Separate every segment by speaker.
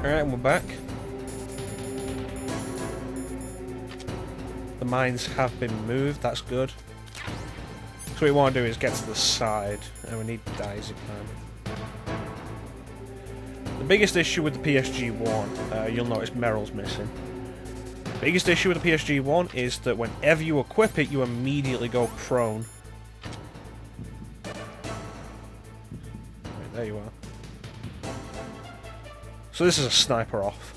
Speaker 1: Alright, and we're back. The mines have been moved, that's good. So what we want to do is get to the side, and we need diazepam. The biggest issue with the PSG-1, you'll notice Meryl's missing. The biggest issue with the PSG-1 is that whenever you equip it, you immediately go prone. Right, there you are. So this is a sniper off.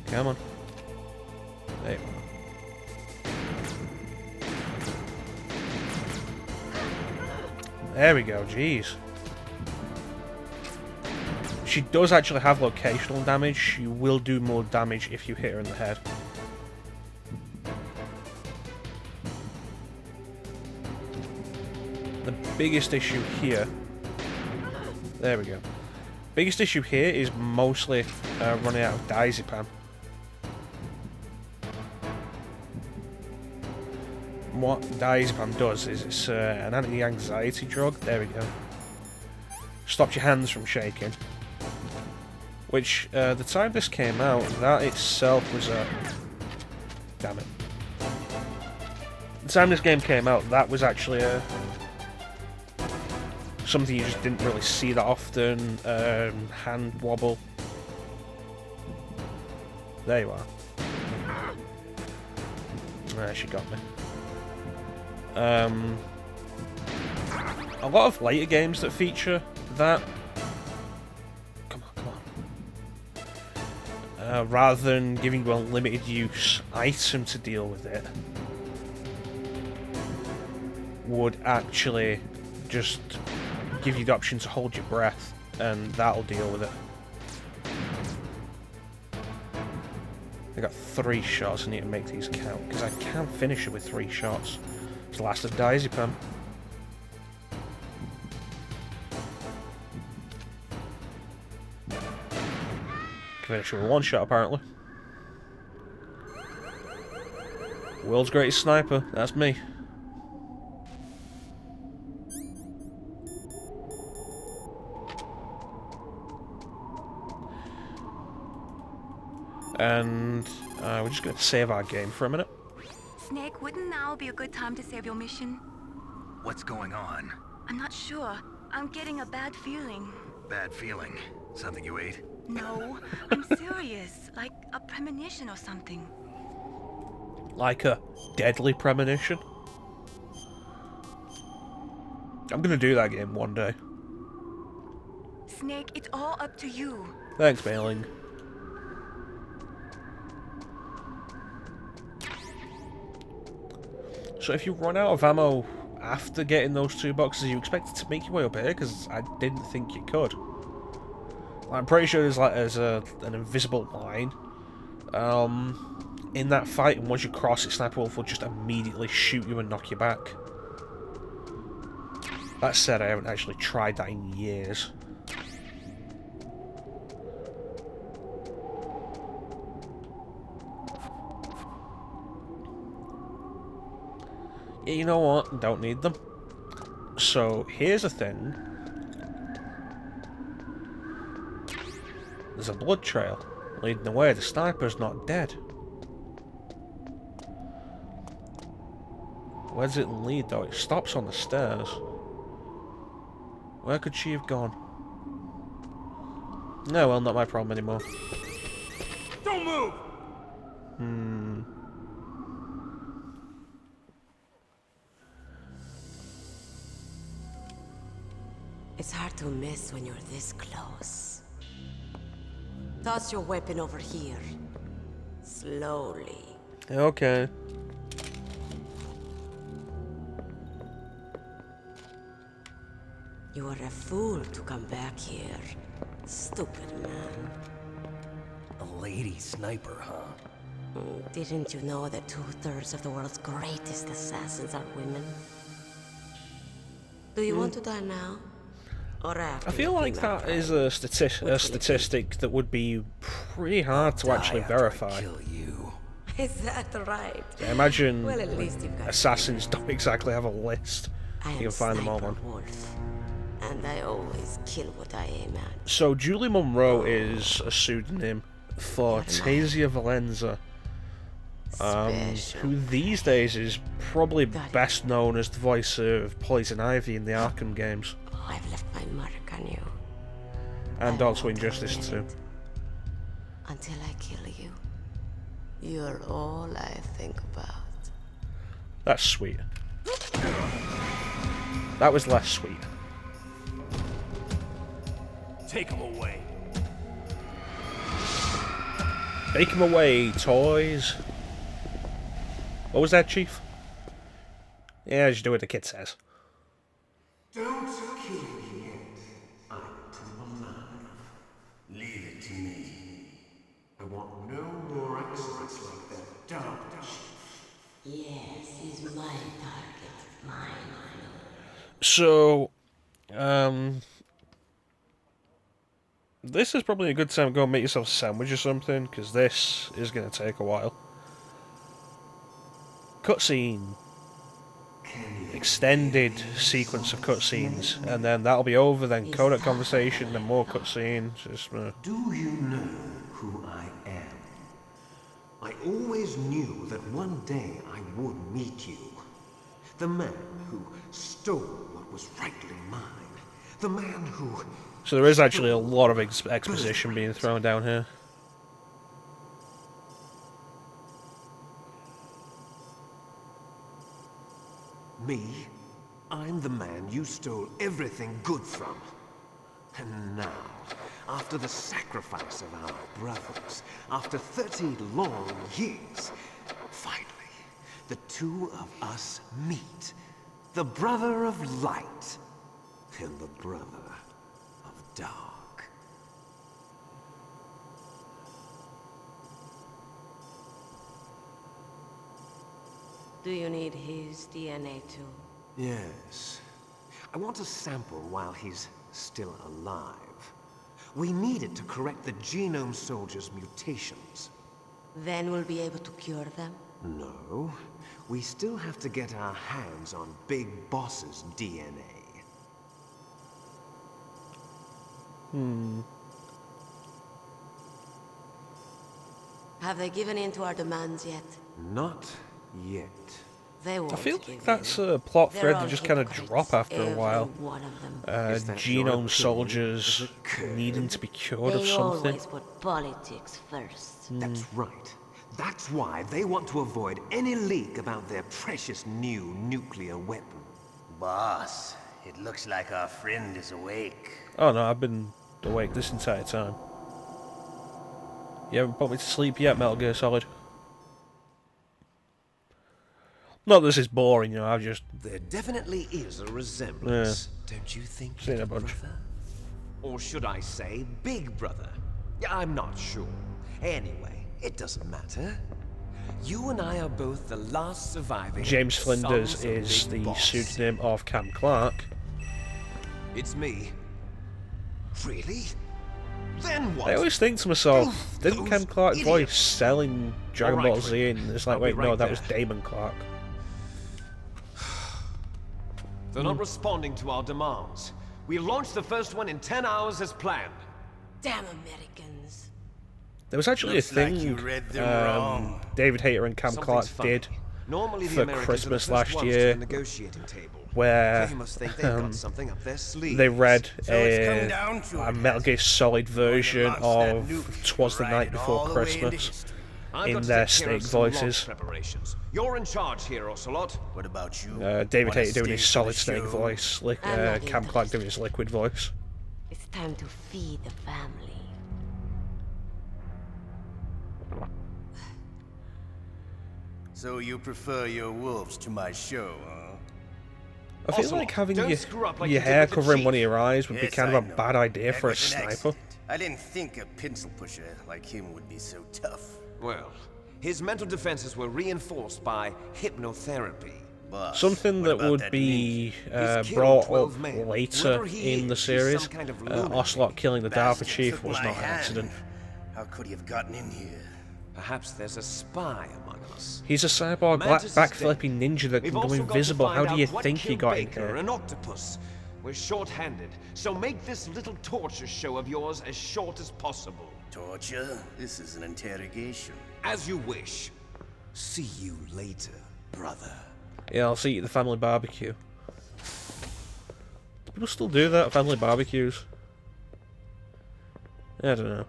Speaker 1: Come on. There you are. There we go, jeez. She does actually have locational damage. She will do more damage if you hit her in the head. The biggest issue here... There we go. Biggest issue here is mostly running out of diazepam. What diazepam does is it's an anti-anxiety drug. There we go. Stops your hands from shaking. Which, the time this came out, that itself was a... Damn it. The time this game came out, that was actually a... something you just didn't really see that often. Hand wobble. There you are. She got me. A lot of later games that feature that. Come on. Rather than giving you a limited use item to deal with it, would actually just give you the option to hold your breath, and that'll deal with it. I got 3 shots. I need to make these count, because I can't finish it with 3 shots. It's the last of diazepam. Finish it with 1 shot, apparently. World's greatest sniper, that's me. And we're just going to save our game for a minute.
Speaker 2: Snake, wouldn't now be a good time to save your mission?
Speaker 3: What's going on?
Speaker 2: I'm not sure. I'm getting a bad feeling.
Speaker 3: Bad feeling? Something you ate?
Speaker 2: No, I'm serious. Like a premonition or something.
Speaker 1: Like a deadly premonition? I'm going to do that game one day.
Speaker 2: Snake, it's all up to you.
Speaker 1: Thanks, Mailing. So if you run out of ammo after getting those 2 boxes, you expected to make your way up here? Because I didn't think you could. I'm pretty sure there's an invisible line in that fight, and once you cross it, Sniper Wolf will just immediately shoot you and knock you back. That said, I haven't actually tried that in years. You know what? Don't need them. So, here's the thing. There's a blood trail leading the way. The sniper's not dead. Where does it lead, though? It stops on the stairs. Where could she have gone? No, well, not my problem anymore.
Speaker 3: Don't move!
Speaker 4: It's hard to miss when you're this close. Toss your weapon over here. Slowly.
Speaker 1: Okay.
Speaker 4: You are a fool to come back here. Stupid man.
Speaker 3: A lady sniper, huh?
Speaker 4: Didn't you know that 2/3 of the world's greatest assassins are women? Do you want to die now? Or after?
Speaker 1: I feel like that is a statistic that would be pretty hard to actually verify.
Speaker 3: Kill you.
Speaker 4: Is that right?
Speaker 1: I imagine
Speaker 4: Well, at least you've got
Speaker 1: assassins don't exactly have a list
Speaker 4: I am
Speaker 1: You can find them all,
Speaker 4: Sniper
Speaker 1: man.
Speaker 4: Wolf, and I always kill what I aim at.
Speaker 1: So Julie Monroe is a pseudonym for
Speaker 4: You're
Speaker 1: Tasia Valenza,
Speaker 4: Special.
Speaker 1: who these days is probably best known as the voice of Poison Ivy in the Arkham games,
Speaker 4: Oh, I've left my mark on you.
Speaker 1: and
Speaker 4: I
Speaker 1: also
Speaker 4: won't
Speaker 1: Injustice
Speaker 4: admit
Speaker 1: 2.
Speaker 4: it. Until I kill you. You're all I think about.
Speaker 1: That's sweet. That was less sweet.
Speaker 3: Take him away.
Speaker 1: Take him away, toys. What was that, Chief? Yeah, just do what the kid says.
Speaker 5: Don't kill me yet. I'm too alive.
Speaker 3: Leave it to me.
Speaker 5: I want no more accidents like that dumb chief.
Speaker 4: Yes, he's my target. Mine.
Speaker 1: So, this is probably a good time to go and make yourself a sandwich or something, because this is going to take a while. Cutscene. Extended sequence of cutscenes, and then that'll be over, then codec conversation, then more cutscenes.
Speaker 5: Do you know who I am? I always knew that one day I would meet you. The man who stole what was rightly mine. The man who...
Speaker 1: So there is actually a lot of exposition being thrown down here.
Speaker 5: Me? I'm the man you stole everything good from. And now, after the sacrifice of our brothers, after 30 long years, finally, the two of us meet. The brother of light and the brother of dark.
Speaker 4: Do you need his DNA too?
Speaker 5: Yes. I want a sample while he's still alive. We need it to correct the Genome Soldier's mutations.
Speaker 4: Then we'll be able to cure them?
Speaker 5: No. We still have to get our hands on Big Boss's DNA.
Speaker 4: Have they given in to our demands yet?
Speaker 5: Not yet.
Speaker 4: They won't
Speaker 1: I feel
Speaker 4: give
Speaker 1: like that's
Speaker 4: in.
Speaker 1: a plot
Speaker 4: They're
Speaker 1: thread
Speaker 4: all
Speaker 1: that just kind of
Speaker 4: hypocrites,
Speaker 1: drop after a
Speaker 4: every
Speaker 1: while.
Speaker 4: one of them.
Speaker 5: Is that your
Speaker 1: Genome
Speaker 5: opinion?
Speaker 1: soldiers
Speaker 5: Is it curd?
Speaker 1: needing to be cured of
Speaker 4: They
Speaker 1: something.
Speaker 4: always put politics first.
Speaker 5: That's right. That's why they want to avoid any leak about their precious new nuclear weapon.
Speaker 6: Boss, it looks like our friend is awake.
Speaker 1: Oh no, I've been awake this entire time. You haven't put me to sleep yet, Metal Gear Solid. Not that this is boring, you know, I've just
Speaker 5: There definitely is a resemblance, don't you think,
Speaker 1: seen a
Speaker 5: little
Speaker 1: bunch.
Speaker 5: brother? Or should I say, big brother? Yeah, I'm not sure. Anyway, it doesn't matter. You and I are both the last surviving
Speaker 1: James Flinders
Speaker 5: sons of
Speaker 1: is
Speaker 5: Big
Speaker 1: the
Speaker 5: Boss.
Speaker 1: pseudonym of Cam Clark.
Speaker 5: It's me. Really? Then what?
Speaker 1: I always think to myself,
Speaker 5: Oof,
Speaker 1: didn't
Speaker 5: those
Speaker 1: Cam Clark voice
Speaker 5: idiots.
Speaker 1: selling Dragon
Speaker 5: All right,
Speaker 1: Ball Z? And it's like,
Speaker 5: I'll be
Speaker 1: wait, no,
Speaker 5: right
Speaker 1: that
Speaker 5: there.
Speaker 1: was Damon Clark.
Speaker 5: They're not responding to our demands. We launched the first one in 10 hours as planned.
Speaker 4: Damn Americans.
Speaker 1: There was actually
Speaker 6: Looks
Speaker 1: a
Speaker 6: like
Speaker 1: thing
Speaker 6: you read them wrong.
Speaker 1: David Hayter and Cam
Speaker 5: Something's
Speaker 1: Clark
Speaker 5: funny.
Speaker 1: did
Speaker 5: Normally the
Speaker 1: for
Speaker 5: Americans
Speaker 1: Christmas
Speaker 5: are the
Speaker 1: last
Speaker 5: first ones
Speaker 1: year,
Speaker 5: to the negotiating table.
Speaker 1: where
Speaker 5: They must think they've got something up their sleeve.
Speaker 1: they read
Speaker 6: So it's come down to
Speaker 1: a
Speaker 6: it,
Speaker 1: Metal
Speaker 6: has
Speaker 1: Gear
Speaker 6: it?
Speaker 1: Solid version
Speaker 6: Launch that
Speaker 1: of
Speaker 6: nuke,
Speaker 1: 'Twas the
Speaker 6: ride
Speaker 1: Night
Speaker 6: it
Speaker 1: Before
Speaker 6: all the way into
Speaker 1: Christmas
Speaker 6: history.
Speaker 5: I've
Speaker 1: in
Speaker 5: got to
Speaker 1: their
Speaker 5: take care
Speaker 1: snake
Speaker 5: of some launch
Speaker 1: voices.
Speaker 5: preparations. You're in charge here, Ocelot.
Speaker 6: What about you?
Speaker 1: David
Speaker 6: Wanna
Speaker 1: Hayter doing
Speaker 6: stay
Speaker 1: his
Speaker 6: for
Speaker 1: Solid
Speaker 6: the
Speaker 1: Snake
Speaker 6: show?
Speaker 1: voice,
Speaker 4: I'm not
Speaker 1: Cam Clark doing his
Speaker 4: interested.
Speaker 1: Liquid voice.
Speaker 4: It's time to feed the family.
Speaker 6: So you prefer your wolves to my show, huh?
Speaker 1: I feel
Speaker 5: Also,
Speaker 1: like having
Speaker 5: don't
Speaker 1: your,
Speaker 5: screw up like
Speaker 1: your
Speaker 5: you did
Speaker 1: hair
Speaker 5: with the
Speaker 1: covering
Speaker 5: chief.
Speaker 1: one of your eyes would be
Speaker 6: Yes,
Speaker 1: kind
Speaker 6: I
Speaker 1: of a
Speaker 6: know.
Speaker 1: bad idea
Speaker 6: That
Speaker 1: for a
Speaker 6: was an
Speaker 1: sniper.
Speaker 6: accident. I didn't think a pencil pusher like him would be so tough.
Speaker 5: Well, his mental defenses were reinforced by hypnotherapy.
Speaker 6: Boss,
Speaker 1: Something
Speaker 6: what
Speaker 1: that
Speaker 6: about
Speaker 1: would
Speaker 6: that
Speaker 1: be
Speaker 5: He's killed
Speaker 1: brought
Speaker 5: 12
Speaker 1: up
Speaker 5: men.
Speaker 1: later
Speaker 5: Whoever he
Speaker 1: in the
Speaker 5: is, he's
Speaker 1: series.
Speaker 5: some kind of lunatic.
Speaker 1: Ocelot killing the
Speaker 6: ninja
Speaker 1: DARPA
Speaker 6: bastard
Speaker 1: chief
Speaker 6: took
Speaker 1: was
Speaker 6: my
Speaker 1: not an
Speaker 6: hand.
Speaker 1: accident.
Speaker 6: How could he have gotten in here?
Speaker 5: Perhaps there's a spy among us.
Speaker 1: He's a cyborg
Speaker 5: Mantis is
Speaker 1: backflipping ninja that
Speaker 5: We've
Speaker 1: can go
Speaker 5: also got to
Speaker 1: invisible. How
Speaker 5: find
Speaker 1: do you
Speaker 5: out what
Speaker 1: think he
Speaker 5: killed
Speaker 1: got in
Speaker 5: Baker,
Speaker 1: here?
Speaker 5: an octopus. We're short-handed, so make this little torture show of yours as short as possible.
Speaker 6: Torture? This is an interrogation.
Speaker 5: As you wish. See you later, brother.
Speaker 1: Yeah, I'll see you at the family barbecue. Do people still do that at family barbecues? I don't know.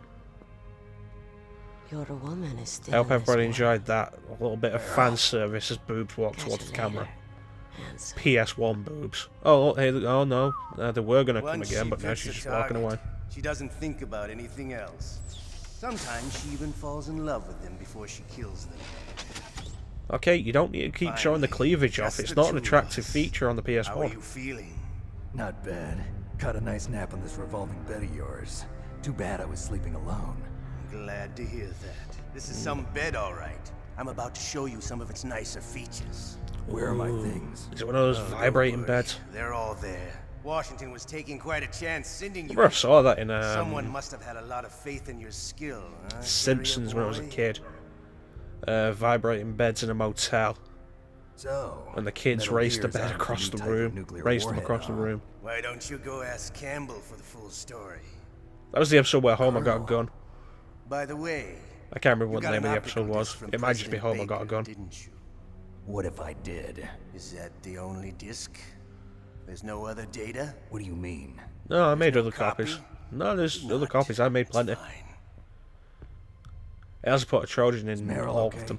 Speaker 4: Your woman is still
Speaker 1: I hope
Speaker 4: in this
Speaker 1: everybody
Speaker 4: world.
Speaker 1: enjoyed that. A little bit of fan service as boobs walk
Speaker 4: Catch
Speaker 1: towards
Speaker 4: you
Speaker 1: the camera.
Speaker 4: later, handsome.
Speaker 1: PS1 boobs. Oh, hey, oh no. They were going to come
Speaker 6: Once
Speaker 1: again,
Speaker 6: she
Speaker 1: but now
Speaker 6: picks
Speaker 1: she's
Speaker 6: a
Speaker 1: just walking
Speaker 6: target,
Speaker 1: away.
Speaker 6: She doesn't think about anything else. Sometimes she even falls in love with them before she kills them.
Speaker 1: Okay, you don't need to keep showing the
Speaker 6: Finally,
Speaker 1: cleavage off.
Speaker 6: just
Speaker 1: It's
Speaker 6: the
Speaker 1: not an
Speaker 6: two of
Speaker 1: attractive
Speaker 6: us.
Speaker 1: feature on the
Speaker 6: How are
Speaker 1: PS1.
Speaker 6: you feeling?
Speaker 3: Not bad. Caught a nice nap on this revolving bed of yours. Too bad I was sleeping alone.
Speaker 6: I'm glad to hear that. This is some bed, all right. I'm about to show you some of its nicer features.
Speaker 3: Where are my things?
Speaker 1: Is it one of those
Speaker 6: Oh, don't
Speaker 1: vibrating
Speaker 6: worry.
Speaker 1: beds?
Speaker 6: They're all there. Washington was taking quite a chance sending
Speaker 1: I
Speaker 6: you.
Speaker 1: remember I saw that in
Speaker 6: Someone must have had a lot of faith in your skill. Huh,
Speaker 1: Simpsons when I was a
Speaker 6: boy?
Speaker 1: kid. Vibrating beds in a motel.
Speaker 3: So.
Speaker 1: And the kids
Speaker 3: Metal
Speaker 1: raced the
Speaker 3: Gear's
Speaker 1: bed
Speaker 3: on a
Speaker 1: across
Speaker 3: new
Speaker 1: the
Speaker 3: type of
Speaker 1: room.
Speaker 3: nuclear
Speaker 1: Raced them
Speaker 3: warhead,
Speaker 1: across the
Speaker 3: huh?
Speaker 1: room.
Speaker 6: Why don't you go ask Campbell for the full story?
Speaker 1: That was the episode where Homer got a gun.
Speaker 6: By the way,
Speaker 1: I can't remember
Speaker 6: you
Speaker 1: what the
Speaker 6: got
Speaker 1: name
Speaker 6: an
Speaker 1: of the
Speaker 6: optical
Speaker 1: episode was.
Speaker 6: disc from
Speaker 1: It might just be
Speaker 6: President
Speaker 1: Homer got a
Speaker 6: Baker,
Speaker 1: gun.
Speaker 6: Didn't you?
Speaker 3: What if I did?
Speaker 6: Is that the only disc? There's no other data?
Speaker 3: What do you mean?
Speaker 1: No, I made
Speaker 6: no
Speaker 1: other
Speaker 6: copy?
Speaker 1: copies. No, there's other
Speaker 6: Not.
Speaker 1: copies. I made plenty.
Speaker 6: Fine.
Speaker 1: I also put a Trojan in
Speaker 3: Meryl
Speaker 1: all
Speaker 3: okay?
Speaker 1: of them.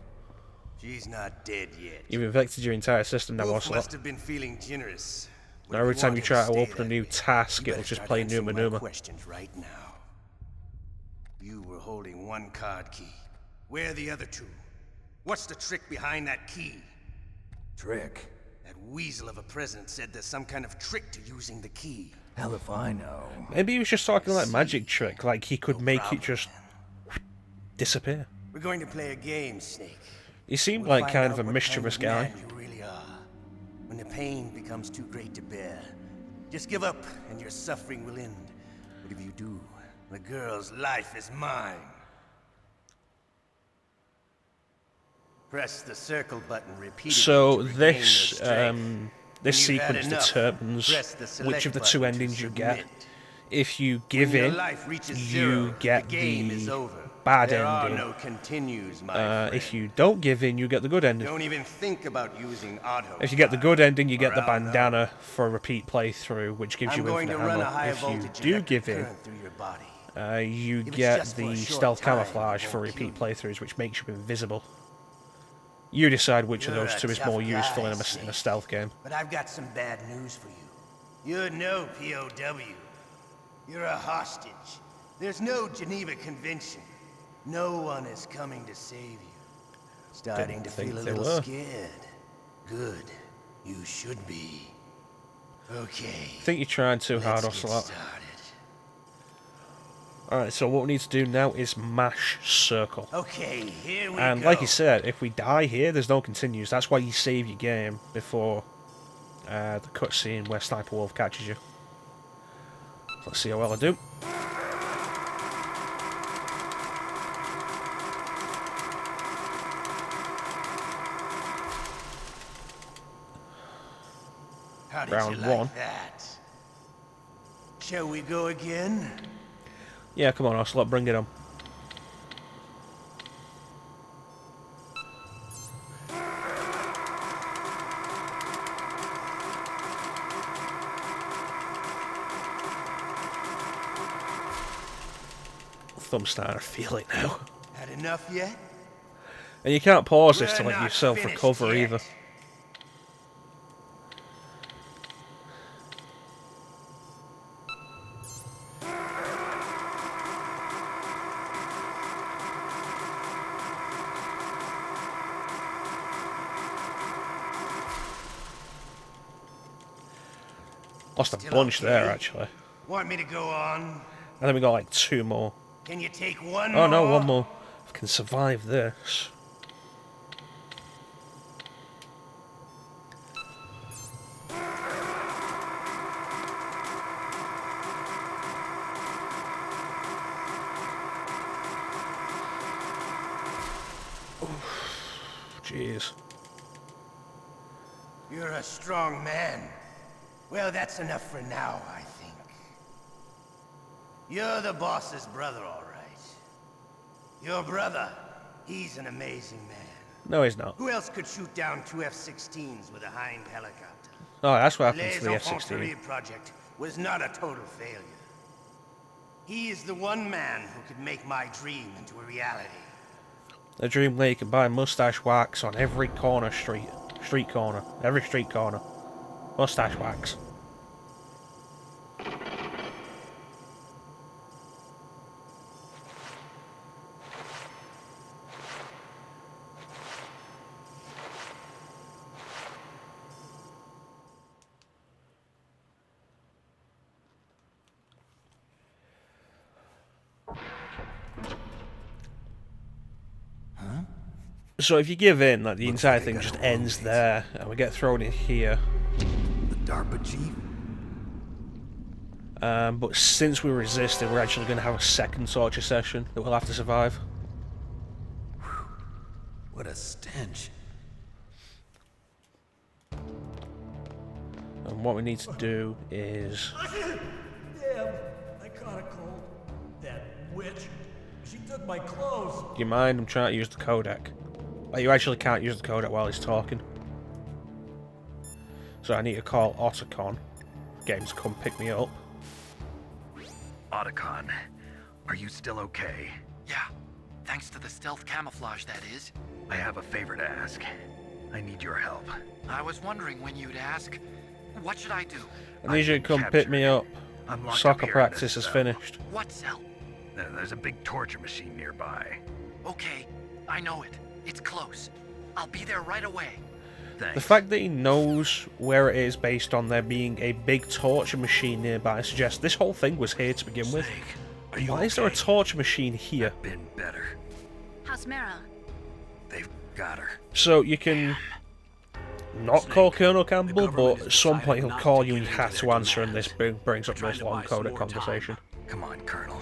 Speaker 6: She's not dead yet.
Speaker 1: You've infected your entire system now,
Speaker 6: Wolf
Speaker 1: Ocelot.
Speaker 6: must have been feeling generous.
Speaker 1: Now every time you try to open a
Speaker 6: that
Speaker 1: new
Speaker 6: way.
Speaker 1: task,
Speaker 6: You
Speaker 1: it'll
Speaker 6: better
Speaker 1: just
Speaker 6: start
Speaker 1: play
Speaker 6: answering
Speaker 1: Numa
Speaker 6: my
Speaker 1: Numa.
Speaker 6: questions right now. You were holding one card key. Where are the other two? What's the trick behind that key?
Speaker 3: Trick?
Speaker 6: That weasel of a president said there's some kind of trick to using the key.
Speaker 3: Hell if I know.
Speaker 1: Maybe he was just talking like magic trick, like he could make it
Speaker 6: problem,
Speaker 1: just disappear.
Speaker 6: We're going to play a game, Snake.
Speaker 1: He seemed
Speaker 6: We'll
Speaker 1: like
Speaker 6: find
Speaker 1: kind
Speaker 6: out
Speaker 1: of a
Speaker 6: what
Speaker 1: mischievous
Speaker 6: kind of
Speaker 1: guy.
Speaker 6: man you really are. When the pain becomes too great to bear, just give up and your suffering will end. But if you do, the girl's life is mine. Press the circle button repeatedly.
Speaker 1: So
Speaker 6: to regain
Speaker 1: this
Speaker 6: your strength.
Speaker 1: this
Speaker 6: When you've had
Speaker 1: sequence
Speaker 6: enough,
Speaker 1: determines
Speaker 6: press the select
Speaker 1: which of the
Speaker 6: button
Speaker 1: two
Speaker 6: to
Speaker 1: endings you get.
Speaker 6: submit.
Speaker 1: If you give
Speaker 6: When your
Speaker 1: in,
Speaker 6: life reaches
Speaker 1: you
Speaker 6: zero,
Speaker 1: get
Speaker 6: the game is
Speaker 1: the
Speaker 6: over.
Speaker 1: bad
Speaker 6: There are
Speaker 1: ending.
Speaker 6: no continues, my friend.
Speaker 1: If you don't give in, you get the good ending.
Speaker 6: Don't even think about using auto.
Speaker 1: If you get the good ending, you get the
Speaker 6: Around
Speaker 1: bandana for a repeat playthrough, which gives
Speaker 6: I'm
Speaker 1: you
Speaker 6: going to
Speaker 1: infinite
Speaker 6: run a
Speaker 1: ammo.
Speaker 6: high
Speaker 1: If you
Speaker 6: voltage
Speaker 1: do
Speaker 6: electric
Speaker 1: give in,
Speaker 6: current through your body.
Speaker 1: you
Speaker 6: If it's
Speaker 1: get
Speaker 6: just for
Speaker 1: the
Speaker 6: a short
Speaker 1: stealth
Speaker 6: time,
Speaker 1: camouflage
Speaker 6: it
Speaker 1: for
Speaker 6: won't
Speaker 1: repeat
Speaker 6: kill
Speaker 1: playthroughs, which makes you invisible. You decide which of
Speaker 6: You're
Speaker 1: those
Speaker 6: a
Speaker 1: two is
Speaker 6: tough
Speaker 1: more
Speaker 6: guy,
Speaker 1: useful in a
Speaker 6: Snake.
Speaker 1: stealth game.
Speaker 6: But I've got some bad news for you. You're no POW. You're a hostage. There's no Geneva Convention. No one is coming to save you. Starting to
Speaker 1: think
Speaker 6: feel a
Speaker 1: they
Speaker 6: little
Speaker 1: were.
Speaker 6: scared. Good. You should be. Okay.
Speaker 1: I think you're trying too hard,
Speaker 6: let's get
Speaker 1: Ocelot.
Speaker 6: started.
Speaker 1: Alright, so what we need to do now is mash circle.
Speaker 6: Okay, here we
Speaker 1: And
Speaker 6: go.
Speaker 1: like you said, if we die here, there's no continues. That's why you save your game before the cutscene where Sniper Wolf catches you. Let's see how well I do.
Speaker 6: How did
Speaker 1: round
Speaker 6: you like
Speaker 1: one.
Speaker 6: that? Shall we go again?
Speaker 1: Yeah, come on, Ocelot, bring it on. Thumb's starting to feel it now.
Speaker 6: Had enough yet?
Speaker 1: And you can't pause this to
Speaker 6: We're
Speaker 1: let
Speaker 6: not
Speaker 1: yourself
Speaker 6: finished
Speaker 1: recover
Speaker 6: yet.
Speaker 1: either. Lost a
Speaker 6: Still
Speaker 1: bunch there,
Speaker 6: okay?
Speaker 1: actually.
Speaker 6: Want me to go on?
Speaker 1: And then we got like two more.
Speaker 6: Can you take one
Speaker 1: Oh
Speaker 6: more?
Speaker 1: no, one more. If I can survive this. Jeez.
Speaker 6: You're a strong man. Well, that's enough for now, I think. You're the boss's brother, all right. Your brother, he's an amazing man.
Speaker 1: No, he's not.
Speaker 6: Who else could shoot down 2 F-16s with a Hind helicopter?
Speaker 1: Oh, that's what happened
Speaker 6: Les
Speaker 1: to the F-16.
Speaker 6: Infanterie project was not a total failure. He is the one man who could make my dream into a reality.
Speaker 1: A dream where you can buy mustache wax on every corner street. Street corner. Every street corner. Mustache wax. So if you give in, like the entire thing just ends there, and we get thrown in here.
Speaker 3: The DARPA chief?
Speaker 1: But since we resisted, we're actually going to have a second torture session that we'll have to survive.
Speaker 3: What a stench.
Speaker 1: And what we need to do is...
Speaker 7: Damn, I caught a cold. That witch, she took my clothes.
Speaker 1: Do you mind? I'm trying to use the codec. Like, you actually can't use the codec while he's talking. So I need to call Otacon. Get him to come pick me up.
Speaker 8: Otacon, are you still okay?
Speaker 9: Yeah, thanks to the stealth camouflage, that is.
Speaker 8: I have a favor to ask. I need your help.
Speaker 9: I was wondering when you'd ask. What should I do?
Speaker 1: I need you to come pick me up.
Speaker 8: I'm locked
Speaker 1: Soccer
Speaker 8: up here in
Speaker 1: practice
Speaker 8: this
Speaker 1: is
Speaker 8: cell.
Speaker 1: finished.
Speaker 9: What cell?
Speaker 8: There's a big torture machine nearby.
Speaker 9: Okay, I know it. It's close. I'll be there right away.
Speaker 8: Thanks.
Speaker 1: The fact that he knows where it is based on there being a big torture machine nearby suggests this whole thing was here to begin with.
Speaker 8: Snake, are you
Speaker 1: Why is there a
Speaker 8: okay?
Speaker 1: torture machine here?
Speaker 8: Been better.
Speaker 2: How's Meryl?
Speaker 8: They've got her.
Speaker 1: So you can not call Colonel Campbell, but at some point he'll call you and you have to answer, and this brings up this long codec conversation.
Speaker 8: Come on, Colonel.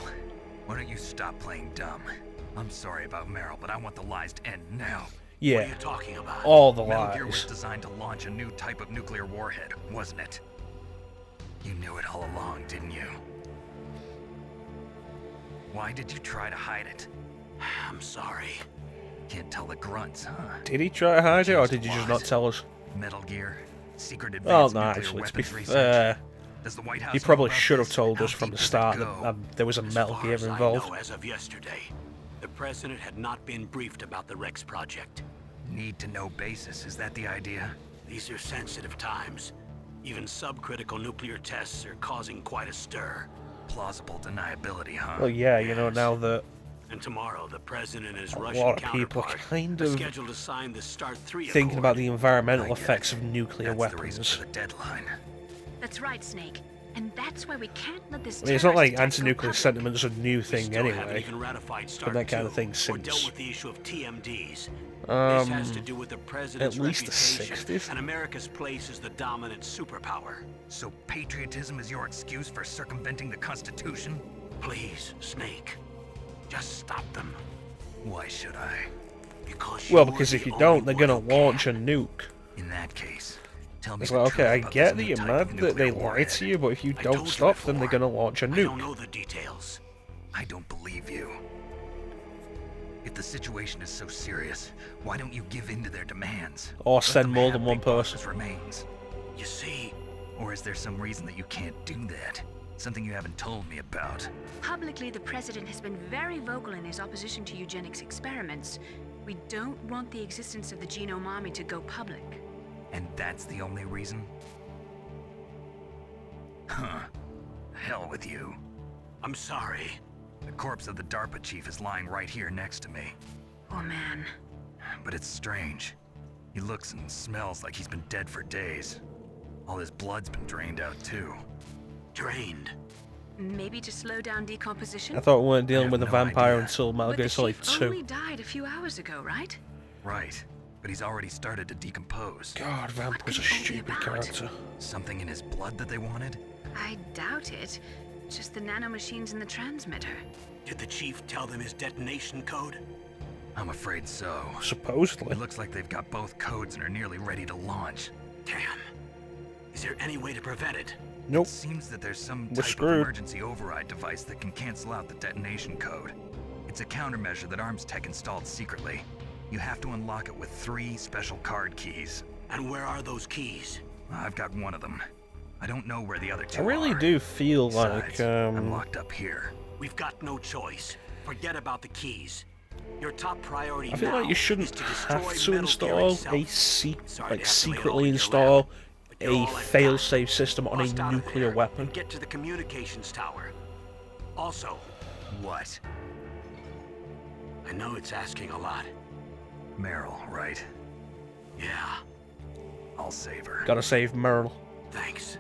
Speaker 8: Why don't you stop playing dumb? I'm sorry about Meryl, but I want the lies to end now.
Speaker 1: Yeah,
Speaker 8: Talking about
Speaker 1: all the
Speaker 8: Metal Gear was
Speaker 1: lies.
Speaker 8: designed to launch a new type of nuclear warhead, wasn't it? You knew it all along, didn't you? Why did you try to hide it? I'm sorry. Can't tell the grunts, huh?
Speaker 1: Did he try to hide it, or did you just not tell us?
Speaker 8: Metal Gear, secret
Speaker 1: Well,
Speaker 8: advanced
Speaker 1: no,
Speaker 8: nuclear
Speaker 1: actually, to be
Speaker 8: weapons research.
Speaker 1: fair,
Speaker 8: Does the White House
Speaker 1: he
Speaker 8: know
Speaker 1: probably
Speaker 8: about
Speaker 1: should have
Speaker 8: this?
Speaker 1: told
Speaker 8: How
Speaker 1: us from the
Speaker 8: deep does it
Speaker 1: start
Speaker 8: go?
Speaker 1: that there was a Metal Gear
Speaker 10: As
Speaker 1: involved.
Speaker 10: I know, as of yesterday, the president had not been briefed about the Rex project.
Speaker 8: Need to know basis, is that the idea?
Speaker 10: These are sensitive times. Even subcritical nuclear tests are causing quite a stir.
Speaker 8: Plausible deniability, huh?
Speaker 1: Well, yeah, you know, now that
Speaker 10: And tomorrow, the president and his
Speaker 1: a
Speaker 10: Russian
Speaker 1: lot of people are
Speaker 10: counterpart
Speaker 1: kind
Speaker 10: are
Speaker 1: of
Speaker 10: scheduled to sign the START 3
Speaker 1: thinking about the
Speaker 10: Accord.
Speaker 1: environmental
Speaker 8: I get
Speaker 1: effects
Speaker 8: it.
Speaker 1: of nuclear
Speaker 8: That's the reason
Speaker 1: weapons.
Speaker 8: for the deadline.
Speaker 2: That's right, Snake. And that's why we can't let this
Speaker 1: I mean, it's not like
Speaker 2: terrorist attack go
Speaker 1: anti-nuclear
Speaker 2: public.
Speaker 1: sentiments a new
Speaker 10: We
Speaker 1: thing
Speaker 10: still haven't
Speaker 1: anyway.
Speaker 10: even ratified START
Speaker 1: that kind of
Speaker 10: 2
Speaker 1: thing
Speaker 10: or dealt
Speaker 1: since,
Speaker 10: with the issue of TMDs. This has to do with the president's
Speaker 1: at least the
Speaker 10: reputation
Speaker 1: 60s.
Speaker 10: and America's place as the dominant superpower.
Speaker 8: So patriotism is your excuse for circumventing the Constitution?
Speaker 10: Please, Snake, just stop them.
Speaker 8: Why should I?
Speaker 10: Because
Speaker 1: Well,
Speaker 10: you're
Speaker 1: because if
Speaker 10: the
Speaker 1: you
Speaker 10: only
Speaker 1: don't, they're
Speaker 10: one
Speaker 1: gonna
Speaker 10: who can.
Speaker 1: launch a nuke.
Speaker 8: In that case, tell me
Speaker 1: It's
Speaker 8: the
Speaker 1: like, okay,
Speaker 8: truth
Speaker 1: I
Speaker 8: about
Speaker 1: get
Speaker 8: this
Speaker 1: that
Speaker 8: new
Speaker 1: you're
Speaker 8: type
Speaker 1: mad
Speaker 8: of
Speaker 1: that they
Speaker 8: nuclear
Speaker 1: lied to you, but if you
Speaker 10: I
Speaker 1: don't
Speaker 10: told you
Speaker 1: stop them, they're
Speaker 10: before.
Speaker 1: gonna launch a
Speaker 10: I don't
Speaker 1: nuke.
Speaker 10: know the details.
Speaker 8: I don't believe you. If the situation is so serious, why don't you give in to their demands?
Speaker 1: Or
Speaker 8: Let
Speaker 1: send
Speaker 8: them
Speaker 1: more
Speaker 8: have
Speaker 1: than one
Speaker 8: Big
Speaker 1: person.
Speaker 8: Boss's remains.
Speaker 10: You see,
Speaker 8: Or is there some reason that you can't do that? Something you haven't told me about.
Speaker 2: Publicly, the president has been very vocal in his opposition to eugenics experiments. We don't want the existence of the genome army to go public.
Speaker 8: And that's the only reason? Huh. Hell with you.
Speaker 10: I'm sorry.
Speaker 8: The corpse of the DARPA chief is lying right here next to me.
Speaker 2: Oh man.
Speaker 8: But it's strange. He looks and smells like he's been dead for days. All his blood's been drained out too.
Speaker 10: Drained.
Speaker 2: Maybe to slow down decomposition?
Speaker 1: I thought we weren't dealing
Speaker 8: have
Speaker 1: with a
Speaker 8: no
Speaker 1: vampire
Speaker 8: idea.
Speaker 1: until Metal
Speaker 2: But
Speaker 1: Gear
Speaker 2: the
Speaker 1: Solid
Speaker 2: chief
Speaker 1: 2.
Speaker 2: only died a few hours ago, right?
Speaker 8: Right. But he's already started to decompose.
Speaker 1: God, Vampir's a
Speaker 2: could it all be
Speaker 1: stupid
Speaker 2: about?
Speaker 1: character.
Speaker 8: Something in his blood that they wanted?
Speaker 2: I doubt it. Just the nanomachines in the transmitter.
Speaker 10: Did the chief tell them his detonation code?
Speaker 8: I'm afraid so.
Speaker 1: Supposedly.
Speaker 8: It looks like they've got both codes and are nearly ready to launch.
Speaker 10: Damn. Is there any way to prevent it?
Speaker 1: Nope.
Speaker 8: It seems that there's some
Speaker 1: We're
Speaker 8: type
Speaker 1: screwed.
Speaker 8: of emergency override device that can cancel out the detonation code. It's a countermeasure that Arms Tech installed secretly. You have to unlock it with 3 special card keys.
Speaker 10: And where are those keys?
Speaker 8: I've got one of them. I don't know where the other 2
Speaker 1: I
Speaker 8: are.
Speaker 1: really do feel
Speaker 8: Besides,
Speaker 1: like
Speaker 8: I'm locked up here.
Speaker 10: We've got no choice. Forget about the keys. Your top priority
Speaker 1: I feel
Speaker 10: now
Speaker 1: like you shouldn't
Speaker 10: is to destroy
Speaker 1: have to
Speaker 10: Metal Gear
Speaker 1: install
Speaker 10: itself. Sorry to have to lay it all
Speaker 1: secretly
Speaker 10: in your
Speaker 1: install
Speaker 10: lap, but you're
Speaker 1: a
Speaker 10: all I've got.
Speaker 1: fail-safe system on
Speaker 10: Bust
Speaker 1: a
Speaker 10: out of
Speaker 1: nuclear
Speaker 10: there
Speaker 1: weapon.
Speaker 10: and get to the communications tower. Also,
Speaker 8: What?
Speaker 10: I know it's asking a lot.
Speaker 8: Meryl, right?
Speaker 10: Yeah,
Speaker 8: I'll save her.
Speaker 1: Gotta save Merle.
Speaker 10: thanks.